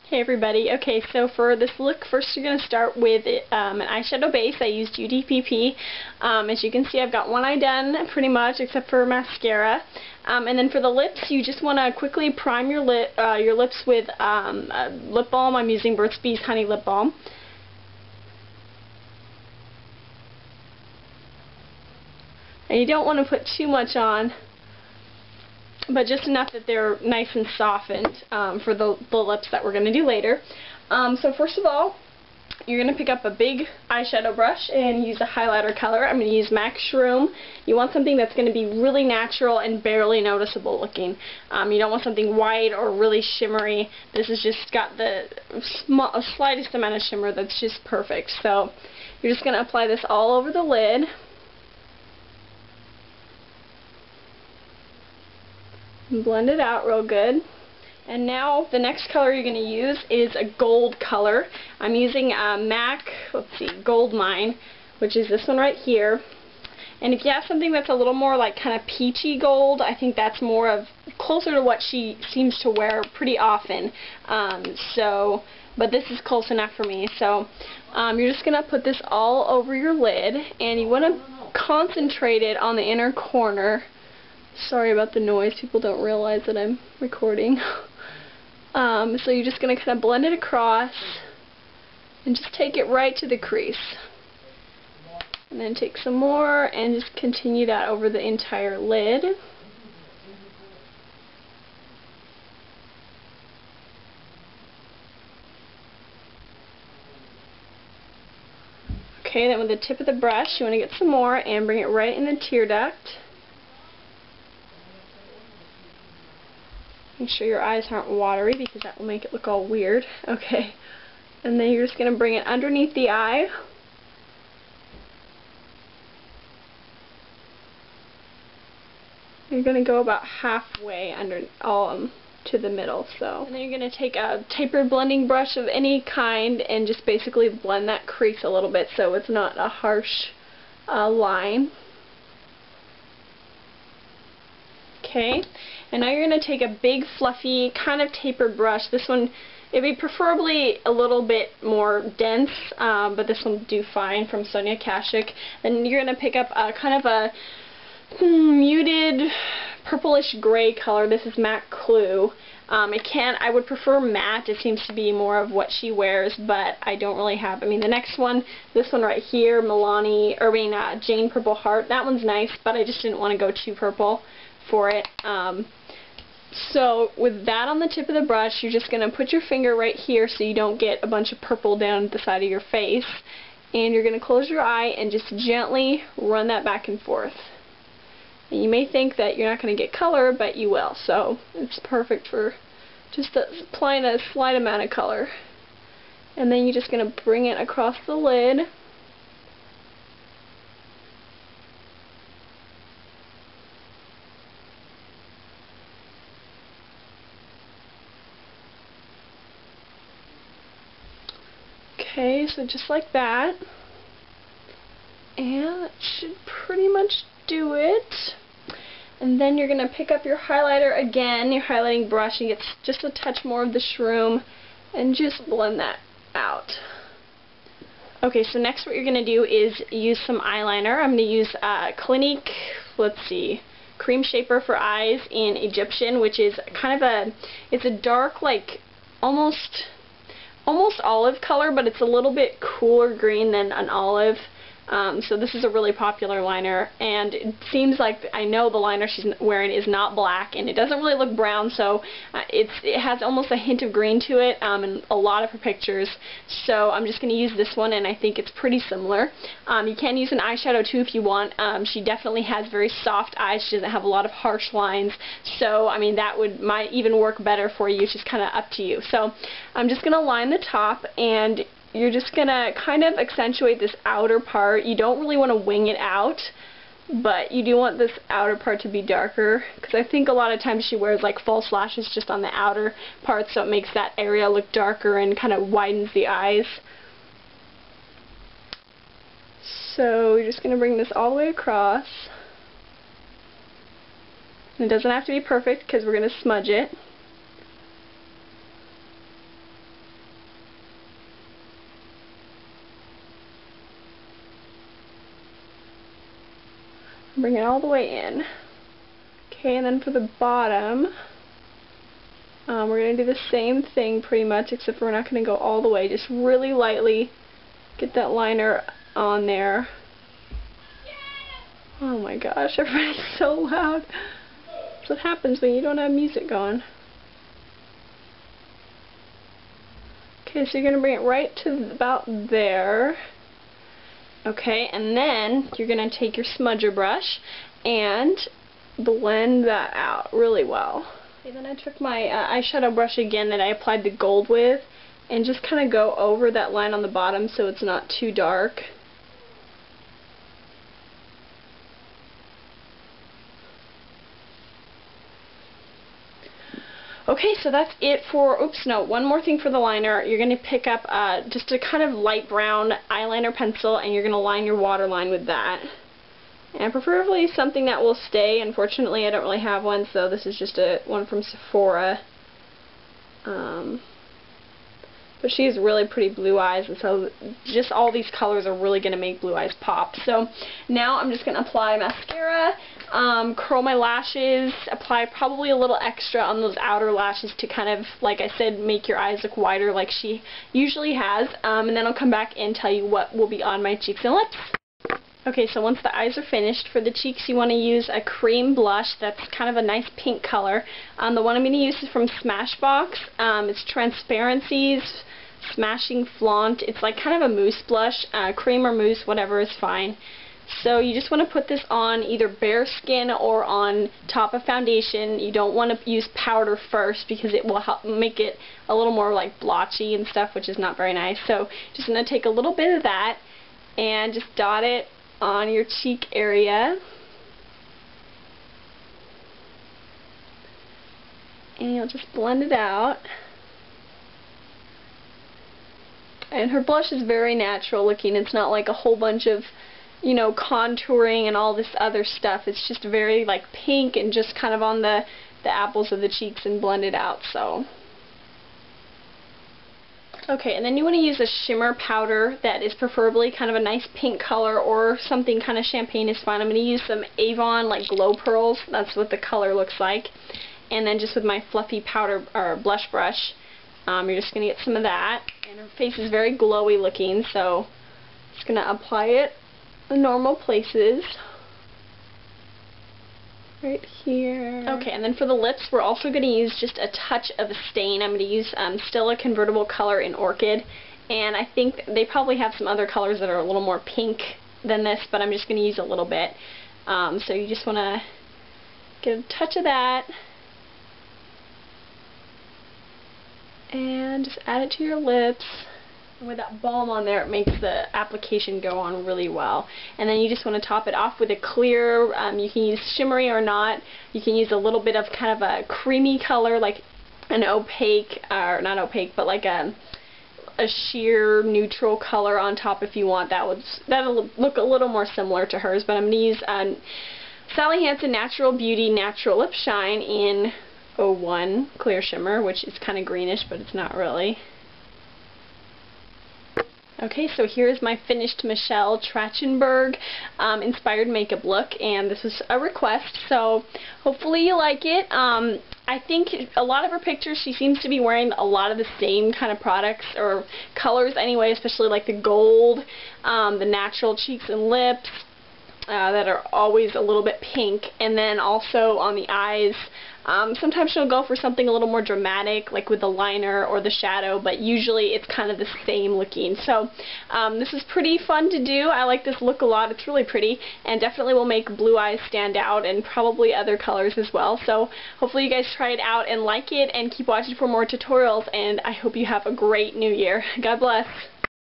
Hey everybody. Okay, so for this look, first you're going to start with an eyeshadow base. I used UDPP. As you can see, I've got one eye done pretty much, except for mascara. And then for the lips, you just want to quickly prime your lips with a lip balm. I'm using Burt's Bees Honey Lip Balm. And you don't want to put too much on, but just enough that they're nice and softened for the lips that we're going to do later. So first of all, you're going to pick up a big eyeshadow brush and use a highlighter color. I'm going to use MAC Shroom. You want something that's going to be really natural and barely noticeable looking. You don't want something white or really shimmery. This has just got the slightest amount of shimmer that's just perfect. So you're just going to apply this all over the lid. And blend it out real good. And now the next color you're going to use is a gold color. I'm using MAC, Goldmine, which is this one right here. And if you have something that's a little more like kind of peachy gold, I think that's more of closer to what she seems to wear pretty often. But this is close enough for me. So you're just going to put this all over your lid, and you want to concentrate it on the inner corner. Sorry about the noise, people don't realize that I'm recording. So you're just going to kind of blend it across and just take it right to the crease. And then take some more and just continue that over the entire lid. Okay, then with the tip of the brush, you want to get some more and bring it right in the tear duct. Make sure your eyes aren't watery because that will make it look all weird. Okay. And then you're just going to bring it underneath the eye. You're going to go about halfway under to the middle. So. And then you're going to take a tapered blending brush of any kind and just basically blend that crease a little bit so it's not a harsh line. Okay, and now you're going to take a big fluffy kind of tapered brush. This one, it'd be preferably a little bit more dense, but this one will do fine, from Sonia Kashuk. And you're going to pick up a kind of a muted purplish gray color. This is MAC Clue. I would prefer matte. It seems to be more of what she wears, but I don't really have. I mean, the next one, this one right here, Jane Purple Heart. That one's nice, but I just didn't want to go too purple for it. So with that on the tip of the brush, you're just going to put your finger right here so you don't get a bunch of purple down the side of your face, and you're going to close your eye and just gently run that back and forth. And you may think that you're not going to get color, but you will. So it's perfect for just applying a slight amount of color. And then you're just going to bring it across the lid. Okay, so just like that. And that should pretty much do it. And then you're going to pick up your highlighter again, your highlighting brush, and get just a touch more of the Shroom and just blend that out. Okay, so next what you're going to do is use some eyeliner. I'm going to use Clinique, Cream Shaper for Eyes in Egyptian, which is kind of it's a dark, like almost olive color, but it's a little bit cooler green than an olive. So this is a really popular liner, and it seems like I know the liner she's wearing is not black, and it doesn't really look brown, so it has almost a hint of green to it in a lot of her pictures. So I'm just going to use this one, and I think it's pretty similar. You can use an eyeshadow too if you want. She definitely has very soft eyes. She doesn't have a lot of harsh lines, so I mean that might even work better for you. It's just kind of up to you. So I'm just going to line the top, and you're just going to kind of accentuate this outer part. You don't really want to wing it out, but you do want this outer part to be darker, because I think a lot of times she wears like false lashes just on the outer part, so it makes that area look darker and kind of widens the eyes. So you're just going to bring this all the way across. And it doesn't have to be perfect because we're going to smudge it. bring it all the way in. Okay, and then for the bottom, we're going to do the same thing pretty much, except we're not going to go all the way. Just really lightly get that liner on there. Oh my gosh, everybody's so loud. That's what happens when you don't have music going. Okay, so you're going to bring it right to about there. Okay, and then you're going to take your smudger brush and blend that out really well. Okay, then I took my eyeshadow brush again that I applied the gold with and just kind of go over that line on the bottom so it's not too dark. Okay, so that's it for, oops, no, one more thing for the liner. You're going to pick up just a kind of light brown eyeliner pencil and you're going to line your waterline with that. And preferably something that will stay. Unfortunately, I don't really have one, so this is just one from Sephora. But she has really pretty blue eyes, and so just all these colors are really going to make blue eyes pop. So now I'm just going to apply mascara, curl my lashes, apply probably a little extra on those outer lashes to kind of, like I said, make your eyes look wider like she usually has. And then I'll come back and tell you what will be on my cheeks and lips. Okay, so once the eyes are finished, for the cheeks you want to use a cream blush that's kind of a nice pink color. The one I'm going to use is from Smashbox. It's Transparencies, Smashing Flaunt. It's like kind of a mousse blush. Cream or mousse, whatever is fine. So you just want to put this on either bare skin or on top of foundation. You don't want to use powder first because it will help make it a little more like blotchy and stuff, which is not very nice. So just going to take a little bit of that and just dot it on your cheek area. And you'll just blend it out. And her blush is very natural looking. It's not like a whole bunch of, you know, contouring and all this other stuff. It's just very like pink and just kind of on the apples of the cheeks and blended out. So okay, and then you want to use a shimmer powder that is preferably kind of a nice pink color, or something kind of champagne is fine. I'm going to use some Avon like glow pearls. That's what the color looks like. And then just with my fluffy powder or blush brush, you're just going to get some of that. And her face is very glowy looking, so just going to apply it in normal places. Right here. Okay, and then for the lips, we're also going to use just a touch of a stain. I'm going to use Stila Convertible color in Orchid, and I think they probably have some other colors that are a little more pink than this, but I'm just going to use a little bit. So you just want to get a touch of that, and just add it to your lips. And with that balm on there, it makes the application go on really well. And then you just want to top it off with a clear, you can use shimmery or not. You can use a little bit of kind of a creamy color, like an opaque, or not opaque, but like a sheer neutral color on top if you want. That'll look a little more similar to hers, but I'm going to use Hansen Natural Beauty Natural Lip Shine in 01 Clear Shimmer, which is kind of greenish, but it's not really. Okay, so here's my finished Michelle Trachtenberg inspired makeup look, and this was a request, so hopefully you like it. I think a lot of her pictures, she seems to be wearing a lot of the same kind of products, or colors anyway, especially like the gold, the natural cheeks and lips, that are always a little bit pink, and then also on the eyes. Sometimes she'll go for something a little more dramatic, like with the liner or the shadow, but usually it's kind of the same looking. So this is pretty fun to do. I like this look a lot. It's really pretty, and definitely will make blue eyes stand out, and probably other colors as well. So hopefully you guys try it out and like it, and keep watching for more tutorials, and I hope you have a great new year. God bless.